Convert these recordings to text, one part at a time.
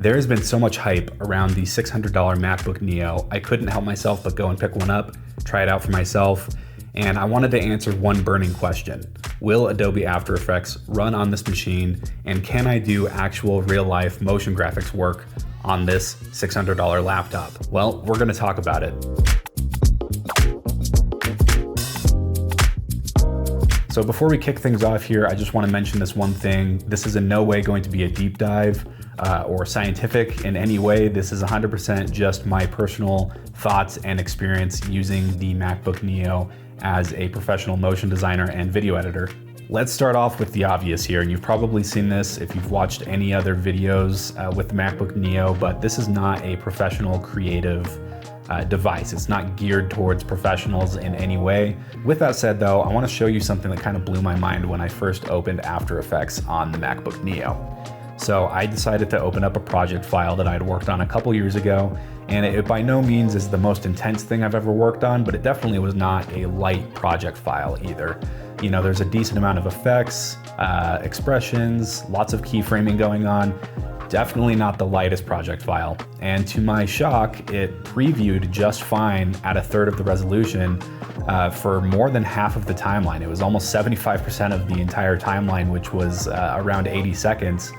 There's been so much hype around the $600 MacBook Neo, I couldn't help myself but go and pick one up, try it out for myself, and I wanted to answer one burning question. Will Adobe After Effects run on this machine, and can I do actual real-life motion graphics work on this $600 laptop? Well, we're going to talk about it. So before we kick things off here, I just want to mention this one thing. This is in no way going to be a deep dive or scientific in any way. This is 100% just my personal thoughts and experience using the MacBook Neo as a professional motion designer and video editor. Let's start off with the obvious here, and you've probably seen this if you've watched any other videos with the MacBook Neo, but this is not a professional creative device. It's not geared towards professionals in any way. With that said though, I want to show you something that kind of blew my mind when I first opened After Effects on the MacBook Neo. So I decided to open up a project file that I'd worked on a couple years ago, and it by no means is the most intense thing I've ever worked on, but it definitely was not a light project file either. You know, there's a decent amount of effects, expressions, lots of keyframing going on. Definitely not the lightest project file. And to my shock, it previewed just fine at 1/3 of the resolution for more than half of the timeline. It was almost 75% of the entire timeline, which was around 80 seconds.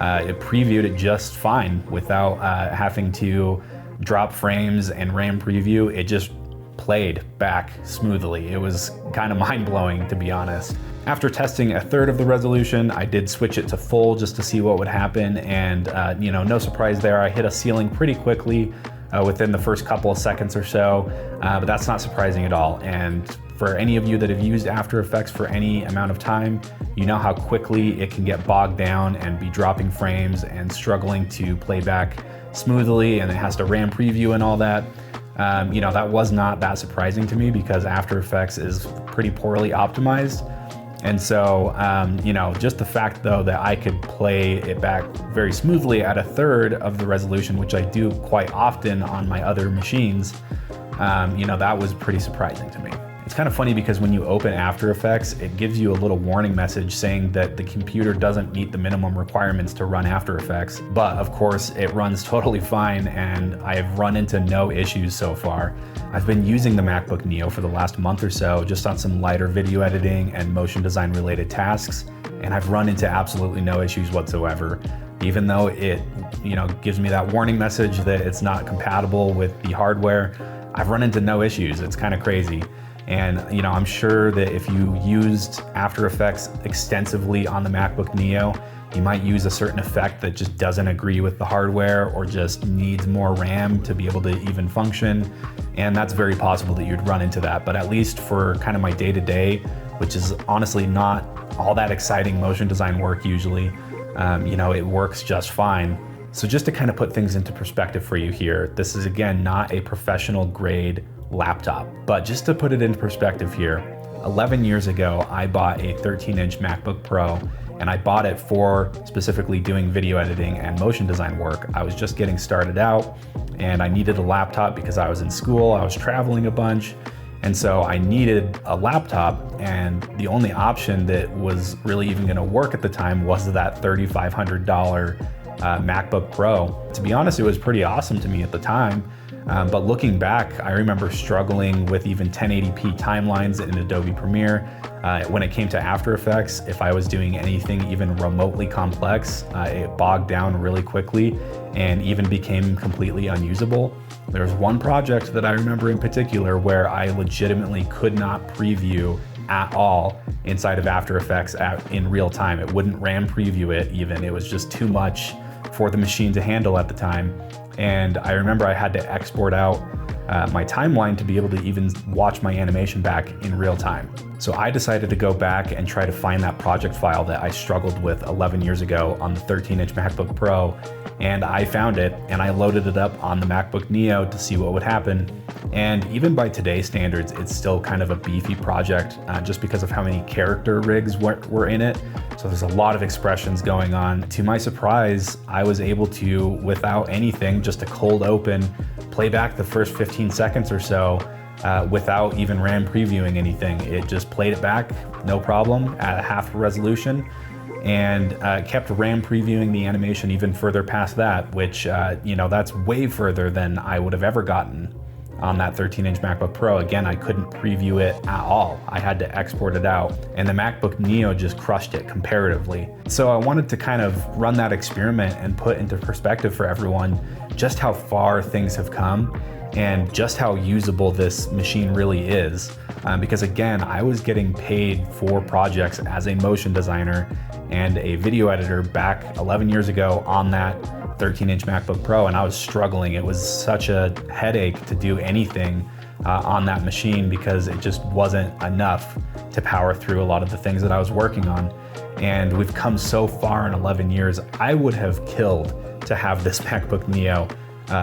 It previewed it just fine without having to drop frames and RAM preview. It just played back smoothly. It was kind of mind-blowing, to be honest. After testing 1/3 of the resolution, I did switch it to full just to see what would happen, and you know, no surprise there. I hit a ceiling pretty quickly within the first couple of seconds or so, but that's not surprising at all. And for any of you that have used After Effects for any amount of time, you know how quickly it can get bogged down and be dropping frames and struggling to play back smoothly, and it has to RAM preview and all that. You know, that was not that surprising to me because After Effects is pretty poorly optimized. And so, you know, just the fact though that I could play it back very smoothly at 1/3 of the resolution, which I do quite often on my other machines, you know, that was pretty surprising to me. It's kind of funny because when you open After Effects, it gives you a little warning message saying that the computer doesn't meet the minimum requirements to run After Effects. But of course, it runs totally fine, and I've run into no issues so far. I've been using the MacBook Neo for the last month or so, just on some lighter video editing and motion design related tasks, and I've run into absolutely no issues whatsoever. Even though it, you know, gives me that warning message that it's not compatible with the hardware, I've run into no issues. It's kind of crazy. And you know, I'm sure that if you used After Effects extensively on the MacBook Neo, you might use a certain effect that just doesn't agree with the hardware or just needs more RAM to be able to even function. And that's very possible that you'd run into that. But at least for kind of my day-to-day, which is honestly not all that exciting motion design work usually, you know, it works just fine. So just to kind of put things into perspective for you here, this is again not a professional grade laptop, but just to put it into perspective here, 11 years ago, I bought a 13-inch MacBook Pro, and I bought it for specifically doing video editing and motion design work. I was just getting started out, and I needed a laptop because I was in school, I was traveling a bunch, and so I needed a laptop, and the only option that was really even gonna work at the time was that $3,500 MacBook Pro. To be honest, it was pretty awesome to me at the time. But looking back, I remember struggling with even 1080p timelines in Adobe Premiere. When it came to After Effects, if I was doing anything even remotely complex, it bogged down really quickly and even became completely unusable. There's one project that I remember in particular where I legitimately could not preview at all inside of After Effects in real time. It wouldn't RAM preview it even. It was just too much for the machine to handle at the time. And I remember I had to export out my timeline to be able to even watch my animation back in real time. So I decided to go back and try to find that project file that I struggled with 11 years ago on the 13-inch MacBook Pro, and I found it, and I loaded it up on the MacBook Neo to see what would happen. And even by today's standards, it's still kind of a beefy project just because of how many character rigs were in it. So there's a lot of expressions going on. To my surprise, I was able to, without anything, just a cold open, play back the first 15 seconds or so without even RAM previewing anything. It just played it back, no problem, at half resolution. and kept RAM previewing the animation even further past that, which, you know, that's way further than I would have ever gotten on that 13-inch MacBook Pro. Again, I couldn't preview it at all. I had to export it out, and the MacBook Neo just crushed it comparatively. So I wanted to kind of run that experiment and put into perspective for everyone just how far things have come and just how usable this machine really is. Because again, I was getting paid for projects as a motion designer and a video editor back 11 years ago on that 13-inch MacBook Pro, and I was struggling. It was such a headache to do anything on that machine because it just wasn't enough to power through a lot of the things that I was working on. And we've come so far in 11 years. I would have killed to have this MacBook Neo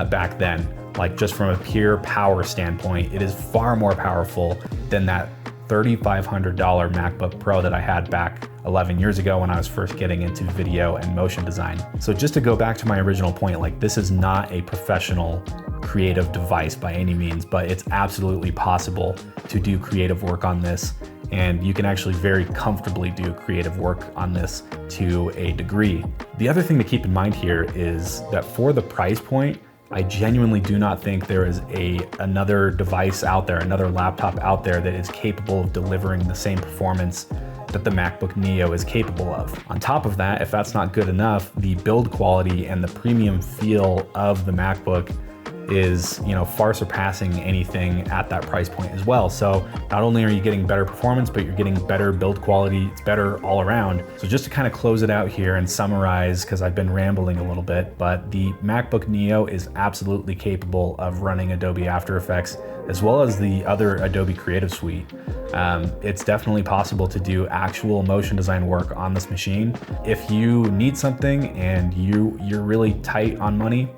back then. Like, just from a pure power standpoint, it is far more powerful than that $3,500 MacBook Pro that I had back 11 years ago when I was first getting into video and motion design. So just to go back to my original point, like, this is not a professional creative device by any means, but it's absolutely possible to do creative work on this. And you can actually very comfortably do creative work on this to a degree. The other thing to keep in mind here is that for the price point, I genuinely do not think there is another device out there, another laptop out there that is capable of delivering the same performance that the MacBook Neo is capable of. On top of that, if that's not good enough, the build quality and the premium feel of the MacBook is, you know, far surpassing anything at that price point as well. So not only are you getting better performance, but you're getting better build quality. It's better all around. So just to kind of close it out here and summarize, because I've been rambling a little bit, but the MacBook Neo is absolutely capable of running Adobe After Effects as well as the other Adobe Creative Suite. It's definitely possible to do actual motion design work on this machine. If you need something and you're really tight on money,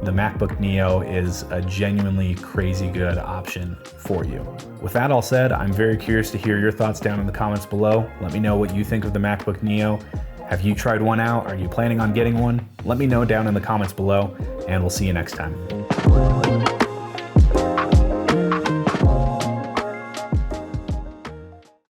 the MacBook Neo is a genuinely crazy good option for you. With that all said, I'm very curious to hear your thoughts down in the comments below. Let me know what you think of the MacBook Neo. Have you tried one out? Are you planning on getting one? Let me know down in the comments below, and we'll see you next time.